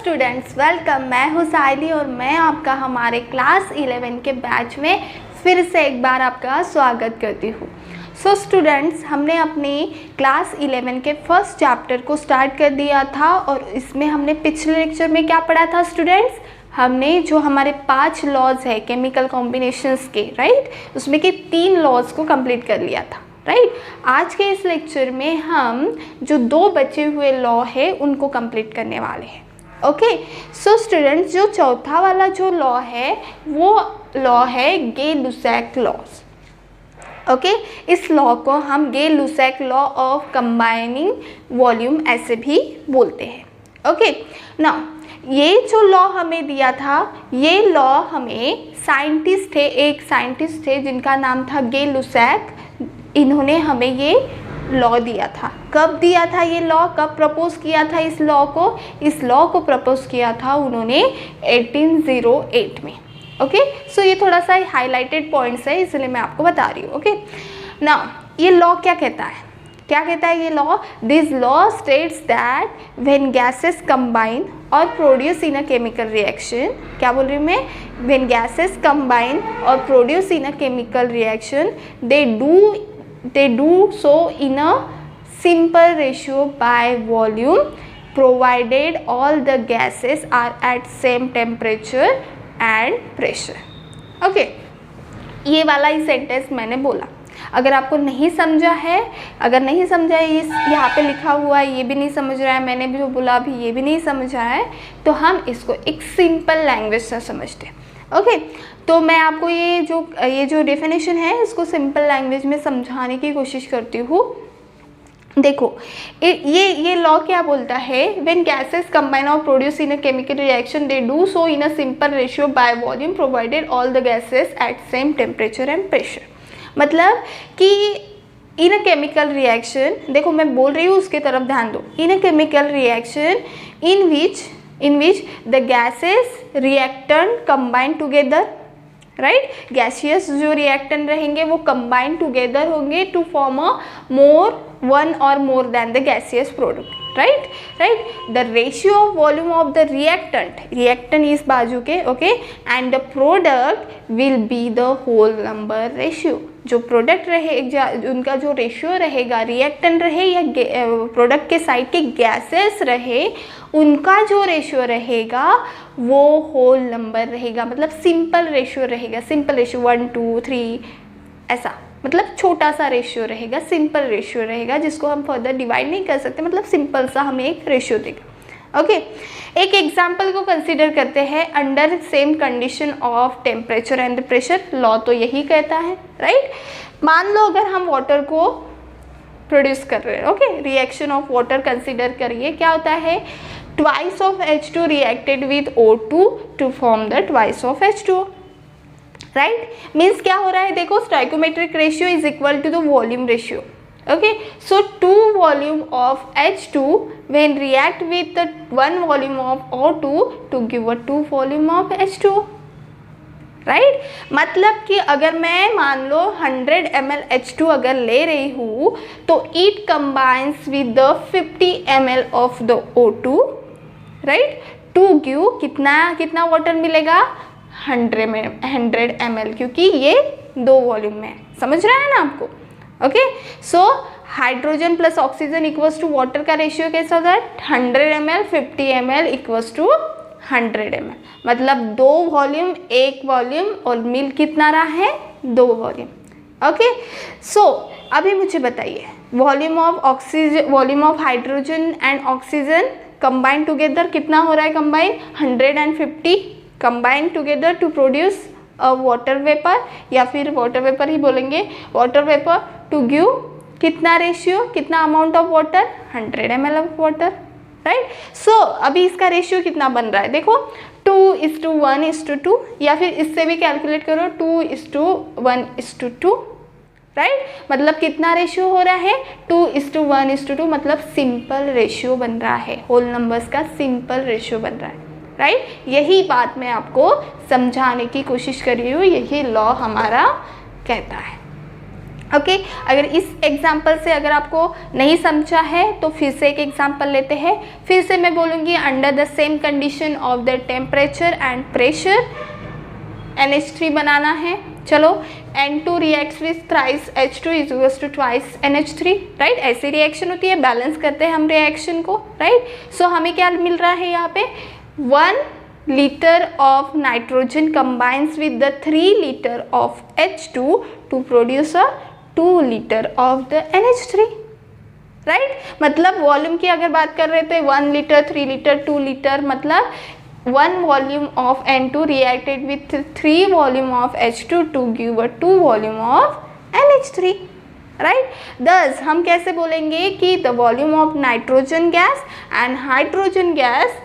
Students welcome. मैं हूँ साइली और मैं आपका हमारे क्लास 11 के बैच में फिर से एक बार आपका स्वागत करती हूँ। स्टूडेंट्स, हमने अपनी क्लास 11 के फर्स्ट चैप्टर को स्टार्ट कर दिया था और इसमें हमने पिछले लेक्चर में क्या पढ़ा था स्टूडेंट्स? हमने जो हमारे 5 लॉज है केमिकल कॉम्बिनेशंस के, राइट, उसमें के 3 लॉज को कंप्लीट कर लिया था, राइट। आज के इस लेक्चर में हम जो 2 बचे हुए लॉ है उनको कंप्लीट करने वाले हैं। ओके, सो स्टूडेंट्स, जो चौथा वाला जो लॉ है वो लॉ है गे-लुसैक लॉज। ओके, इस लॉ को हम गे-लुसैक लॉ ऑफ कंबाइनिंग वॉल्यूम ऐसे भी बोलते हैं। ओके, नाउ ये जो लॉ हमें दिया था, ये लॉ हमें साइंटिस्ट थे, एक साइंटिस्ट थे जिनका नाम था गे-लुसैक। इन्होंने हमें ये लॉ दिया था। कब दिया था ये लॉ? कब प्रपोज किया था इस लॉ को? इस लॉ को प्रपोज किया था उन्होंने 1808 में। ओके, सो ये थोड़ा सा हाईलाइटेड पॉइंट्स है इसलिए मैं आपको बता रही हूँ। ओके, नाउ ये लॉ क्या कहता है? क्या कहता है ये law? This law states that when gases combine और produce in a chemical reaction, क्या बोल रही हूँ मैं? व्हेन गैसेस कंबाइन और produce in a chemical reaction they do so in a simple ratio by volume provided all the gases are at same temperature and pressure. Okay, ये वाला ही sentence मैंने बोला। अगर आपको नहीं समझा है, अगर नहीं समझा है, इस यहाँ पे लिखा हुआ है, ये भी नहीं समझ रहा है, मैंने भी जो बोला अभी ये भी नहीं समझा है, तो हम इसको एक सिंपल लैंग्वेज से समझते हैं। ओके, तो मैं आपको ये जो डेफिनेशन है इसको सिंपल लैंग्वेज में समझाने की कोशिश करती हूँ। देखो, ये लॉ क्या बोलता है? व्हेन गैसेस कंबाइन और produce in a chemical reaction they do so in a simple ratio by volume provided all the gases at same temperature and pressure. मतलब कि इन अ केमिकल रिएक्शन, देखो मैं बोल रही हूँ उसके तरफ ध्यान दो। In a chemical reaction in which the gases reactant combine together, right? Gaseous जो reactant रहेंगे वो combine together होंगे to form a one or more than the gaseous product, right? The ratio of volume of the reactant इस बाजू के, okay, and the product will be the whole number ratio। जो product रहेगा, उनका जो ratio रहेगा, reactant रहे या प्रोडक्ट के साइड के गैसेस रहे, उनका जो रेशियो रहेगा वो होल नंबर रहेगा। मतलब सिंपल रेशियो रहेगा, सिंपल रेशियो 1 2 3 ऐसा, मतलब छोटा सा रेशियो रहेगा, सिंपल रेशियो रहेगा जिसको हम फर्दर डिवाइड नहीं कर सकते, मतलब सिंपल सा हमें एक रेशियो देगा। ओके, एक एग्जाम्पल को कंसीडर करते हैं। Under same condition of temperature and pressure, law तो यही कहता है, राइट? मान लो अगर हम वाटर को प्रोड्यूस कर रहे हैं, okay, reaction of water consider करिए। क्या होता है? Twice of H2 reacted with O2 to form the twice of H2, right? Means क्या हो रहा है? देखो, stoichiometric ratio is equal to the volume ratio. Okay, so 2 volume of H2 when react with the 1 volume of O2 to give a 2 volume of H2, right? मतलब कि अगर मैं मान लो 100 ml H2 अगर ले रही हूँ तो it combines with the 50 ml of the O2, right? to give कितना वाटर मिलेगा? 100 ml, क्योंकि ये 2 वॉल्यूम में, समझ रहा है ना आपको? Okay, so hydrogen plus oxygen equals to water का रेशियो कैसा होता है? 100 ml 50 ml equals to 100 ml, मतलब 2 वॉल्यूम 1 वॉल्यूम और मिल कितना रहा है? 2 वॉल्यूम। ओके, सो अभी मुझे बताइए, volume of hydrogen and oxygen combine together कितना हो रहा है? Combine 150 combine together to produce water vapour, या फिर वाटर वेपर ही बोलेंगे, वाटर वेपर टू गिव कितना रेशियो, कितना amount of water? 100 ml of water, right? So अभी इसका रेशियो कितना बन रहा है? देखो, 2:1:2, या फिर इससे भी कैलकुलेट करो 2:1:2, राइट? मतलब कितना रेशियो हो रहा है? 2:1:2, मतलब सिंपल रेशियो बन रहा है, होल नंबर्स का सिंपल रेशियो बन रहा है, राइट? यही बात मैं आपको समझाने की कोशिश कर रही हूँ, यही लॉ हमारा कहता है। ओके अगर इस एग्जाम्पल से अगर आपको नहीं समझा है तो फिर से एक एग्जाम्पल लेते हैं। फिर से मैं बोलूँगी under the same condition of the temperature and pressure NH3 बनाना है। चलो N2 reacts with thrice H2 is equals to twice NH3, right. ऐसी रिएक्शन होती है, बैलेंस करते हैं हम रिएक्शन को, राइट। सो हमें क्या मिल रहा है यहाँ पे 1 liter of nitrogen combines with the 3 liter of H2 to produce a 2 liter of the NH3, right. मतलब वॉल्यूम की अगर बात कर रहे थे 1 लीटर 3 लीटर 2 लीटर, मतलब 1 volume of N2 reacted with 3 volume of H2 to give a 2 volume of NH3, right. thus हम कैसे बोलेंगे कि the volume of nitrogen gas and hydrogen gas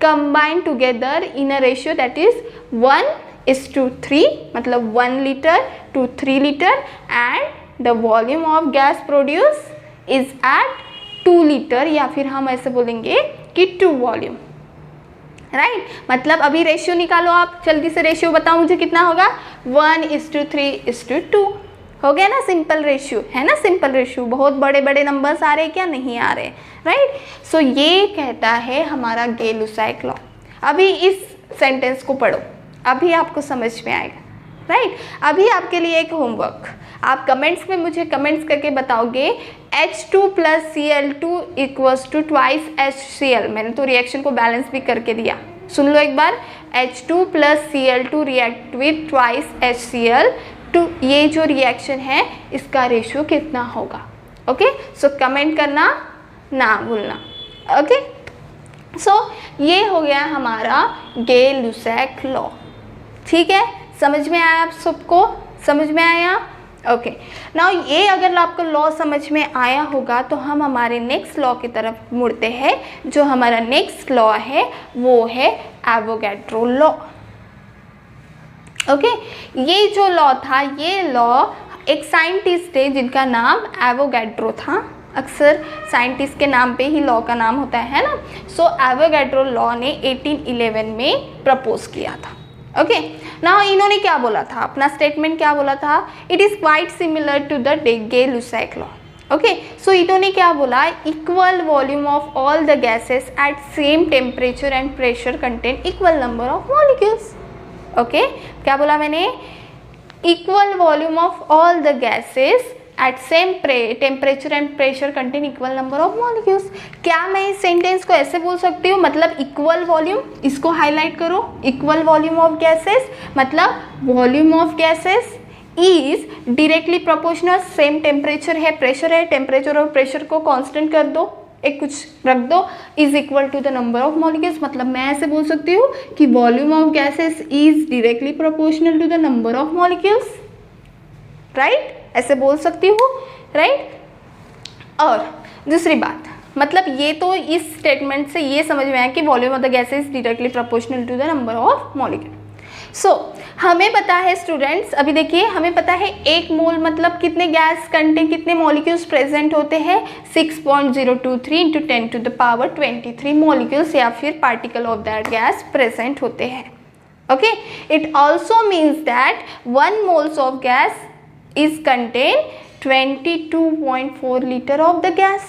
combine together in a ratio that is 1:3, मतलब 1 liter to 3 liter, and the volume of gas produced is at 2 liter, या फिर हम ऐसे बोलेंगे कि 2 वॉल्यूम, राइट। मतलब अभी रेशियो निकालो आप, जल्दी से रेशियो बताओ मुझे कितना होगा, 1:3:2 हो गया ना, सिंपल रेशियो है ना, सिंपल रेशियो। बहुत बड़े बड़े नंबर्स आ रहे क्या, नहीं आ रहे, राइट। सो ये कहता है हमारा गे-लुसाक लॉ। अभी इस सेंटेंस को पढ़ो, अभी आपको समझ में आएगा, राइट। अभी आपके लिए एक होमवर्क, आप कमेंट्स में मुझे कमेंट्स करके बताओगे H2 + Cl2 equals to twice HCl। मैंने तो रिएक्शन को बैलेंस भी करके दिया, सुन लो एक बार। H2 + Cl2 react with twice HCl, तो ये जो रिएक्शन है इसका रेशियो कितना होगा। ओके सो कमेंट करना ना भूलना। ओके सो ये हो गया हमारा गे-लुसाक लॉ, ठीक है। समझ में आया आप सबको, समझ में आया, ओके। नाउ ये अगर आपको लॉ समझ में आया होगा तो हम हमारे नेक्स्ट लॉ की तरफ मुड़ते हैं। जो हमारा नेक्स्ट लॉ है वो है एवोगैड्रो लॉ। ओके ये जो लॉ था, ये लॉ एक साइंटिस्ट थे जिनका नाम एवोगैड्रो था। अक्सर साइंटिस्ट के नाम पे ही लॉ का नाम होता है ना। सो एवोगैड्रो लॉ ने 1811 में प्रपोज किया था। ओके नाउ इन्होंने क्या बोला था, अपना स्टेटमेंट क्या बोला था, it is quite similar to the Gay-Lussac law. Okay so इन्होंने क्या बोला, equal volume of all the gases at same temperature and pressure contain equal number of molecules. Okay क्या बोला मैंने, equal volume of all the gases at same temperature and pressure contain equal number of molecules. क्या मैं इस sentence को ऐसे बोल सकती हूँ, मतलब इक्वल वॉल्यूम, इसको हाईलाइट करो, इक्वल वॉल्यूम ऑफ गैसेस मतलब volume of gases is directly proportional, same temperature है प्रेशर है, टेम्परेचर और प्रेशर को कांस्टेंट कर दो, एक कुछ रख दो, is equal to the number of molecules. मतलब मैं ऐसे बोल सकती हूँ कि volume of gases is directly proportional to the number of molecules, right, ऐसे बोल सकती हूँ, राइट। और दूसरी बात, मतलब ये तो इस स्टेटमेंट से ये समझ में आया कि volume of the gas is directly proportional to the number of molecule. So हमें पता है स्टूडेंट्स, अभी देखिए हमें पता है 1 मोल मतलब कितने गैस कंटेन, कितने मॉलिक्यूल्स प्रेजेंट होते हैं, 6.023 × 10⁻23 मॉलिक्यूल्स या फिर particle of that gas present होते हैं। Okay it also means that 1 moles of gas is contain 22.4 liter of the gas,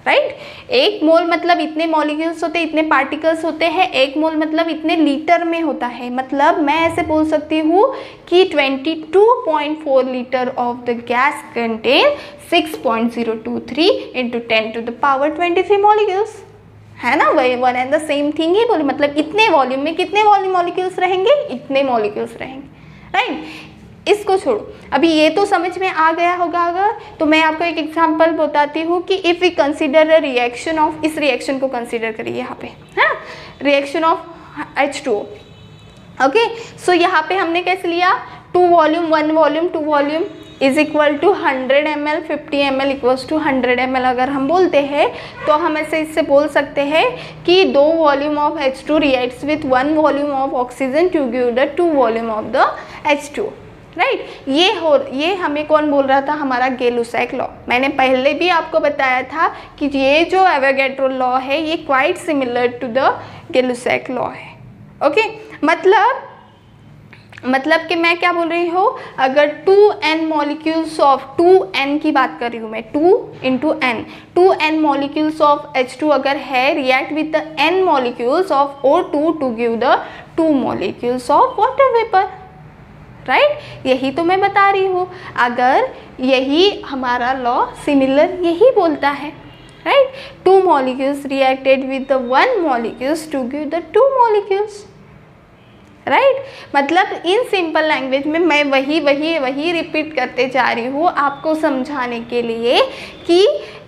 right. 1 मोल मतलब इतने मॉलिक्यूल्स होते हैं, इतने पार्टिकल्स होते हैं, 1 मोल मतलब इतने लीटर में होता है। मतलब मैं ऐसे बोल सकती हूँ कि 22.4 litre of the gas contain 6.023 × 10⁻23 molecules, है ना, वही one and the same thing he बोले। मतलब इतने वॉल्यूम में कितने मॉलिक्यूल्स रहेंगे, इतने मॉलिक्यूल्स रहेंगे, राइट। इसको छोड़ो, अभी ये तो समझ में आ गया होगा। अगर तो मैं आपको एक एग्जांपल बताती हूँ कि if we consider a reaction of, इस रिएक्शन को कंसीडर करिए यहाँ पे, है ना, reaction of H2O। Okay so यहाँ पे हमने कैसे लिया, 2 volume 1 volume 2 volume is equal to 100 ml 50 ml equals to 100 ml। अगर हम बोलते हैं तो हम ऐसे इससे बोल सकते हैं कि 2 volume of H2 reacts with 1 volume of oxygen to give the 2 volume of the H2, right. ये हमें कौन बोल रहा था, हमारा गे-लुसाक लॉ। मैंने पहले भी आपको बताया था कि ये जो एवोगैड्रो लॉ है ये quite similar to the Gay-Lussac law है। ओके मतलब मतलब कि मैं क्या बोल रही हूँ, अगर 2n मॉलिक्यूल्स ऑफ 2n की बात कर रही हूँ मैं, 2 into N, 2n molecules of H2 अगर है, react with the n molecules of O2 to give the 2 molecules of water vapour, right. यही तो मैं बता रही हूँ, अगर यही हमारा लॉ सिमिलर यही बोलता है, right. 2 molecules reacted with the 1 molecules to give the 2 molecules, right. मतलब इन सिंपल लैंग्वेज में मैं वही रिपीट करते जा रही हूँ आपको समझाने के लिए कि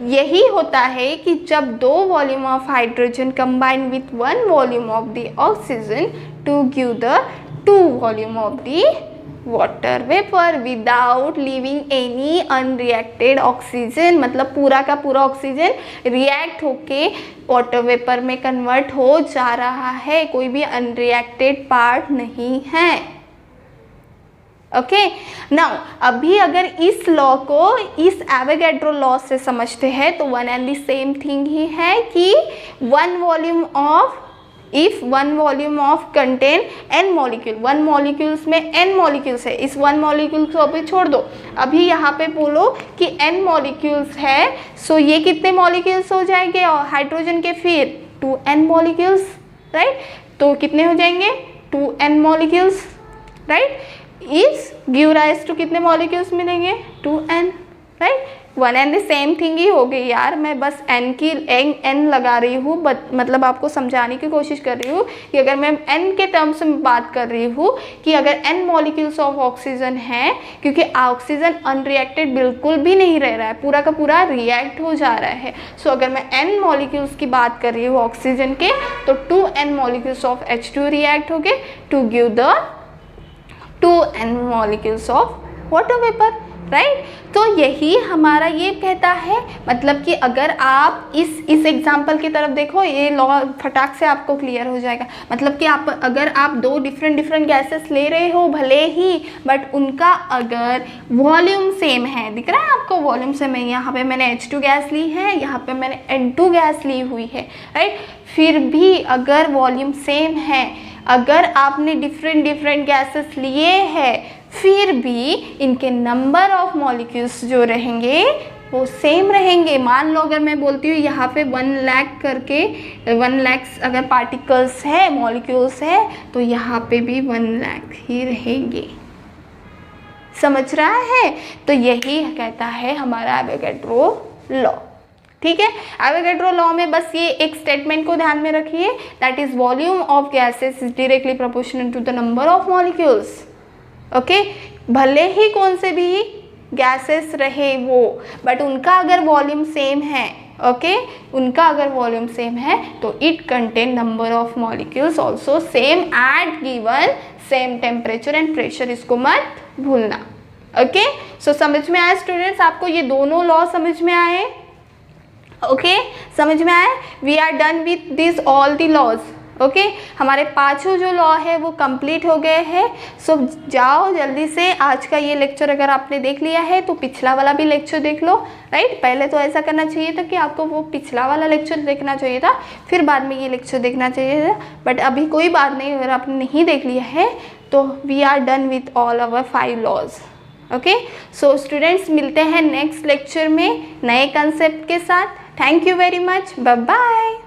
यही होता है कि जब 2 volume of hydrogen combine with 1 volume of the oxygen to give the 2 volume of the water vapour without leaving any unreacted oxygen, मतलब पूरा का पूरा ऑक्सीजन रिएक्ट होके वाटर वेपर में कन्वर्ट हो जा रहा है, कोई भी अनरिएक्टेड पार्ट नहीं है। ओके नाउ अभी अगर इस लॉ को इस एवोगैड्रो लॉ से समझते हैं तो one and the same thing he है कि 1 volume of, if 1 volume of contain n molecule, 1 molecules में n मॉलिक्यूल्स है, इस 1 मॉलिक्यूल को अभी छोड़ दो, अभी यहाँ पे बोलो कि n मॉलिक्यूल्स है, सो ये कितने मॉलिक्यूल्स हो जाएंगे और हाइड्रोजन के, फिर 2n मॉलिक्यूल्स, राइट। तो कितने हो जाएंगे 2n मॉलिक्यूल्स, राइट। इस गिव राइज टू कितने मॉलिक्यूल्स मिलेंगे 2n, right. One and the same thing he हो गई यार, मैं बस n की n लगा रही हूँ, मतलब आपको समझाने की कोशिश कर रही हूँ कि अगर मैं n के टर्म्स में बात कर रही हूँ कि अगर n मॉलिक्यूल्स ऑफ ऑक्सीजन है, क्योंकि ऑक्सीजन अनरिएक्टेड बिल्कुल भी नहीं रह रहा है, पूरा का पूरा रिएक्ट हो जा रहा है। सो अगर मैं n मॉलिक्यूल्स की बात कर रही हूँ ऑक्सीजन के, तो 2n molecules of H2 react हो गए to give the 2n molecules of water vapour, right. तो यही हमारा ये कहता है, मतलब कि अगर आप इस एग्जाम्पल की तरफ देखो, ये लॉ फटाक से आपको क्लियर हो जाएगा। मतलब कि अगर आप 2 डिफरेंट गैसेस ले रहे हो भले ही, बट उनका अगर वॉल्यूम सेम है, दिख रहा है आपको वॉल्यूम सेम है, यहाँ पे मैंने H2 गैस ली है, यहाँ पे मैंने N2 गैस ली हुई है, राइट। फिर भी अगर वॉल्यूम सेम है, अगर आपने डिफरेंट गैसेस लिए हैं, फिर भी इनके नंबर ऑफ मॉलिक्यूल्स जो रहेंगे वो सेम रहेंगे। मान लो अगर मैं बोलती हूँ यहाँ पे 1 लाख करके 1 लाख अगर पार्टिकल्स है, मॉलिक्यूल्स है, तो यहाँ पे भी 1 लाख ही रहेंगे, समझ रहा है। तो यही कहता है हमारा एवोगैड्रो लॉ, ठीक है। एवोगैड्रो लॉ में बस ये एक स्टेटमेंट को ध्यान में रखिए, that is volume of gases is directly proportional to the number of molecules, okay. भले ही कौन से भी गैसेस रहे वो, बट उनका अगर वॉल्यूम सेम है, ओके, उनका अगर वॉल्यूम सेम है तो it contain number of molecules also same at given same temperature and pressure, इसको मत भूलना, ओके। सो समझ में आया स्टूडेंट्स, आपको ये दोनों लॉ समझ में आए, ओके, समझ में आए। We are done with this all the laws, okay. हमारे 5 जो लॉ है वो कंप्लीट हो गए हैं। सो जाओ जल्दी से, आज का ये लेक्चर अगर आपने देख लिया है तो पिछला वाला भी लेक्चर देख लो, राइट। पहले तो ऐसा करना चाहिए था कि आपको वो पिछला वाला लेक्चर देखना चाहिए था, फिर बाद में ये लेक्चर देखना चाहिए था, बट अभी कोई बात नहीं, अगर आपने नहीं देख लिया है तो we are done with all our 5 laws, okay. So students मिलते हैं नेक्स्ट लेक्चर में नए कंसेप्ट के साथ। Thank you very much, bye bye.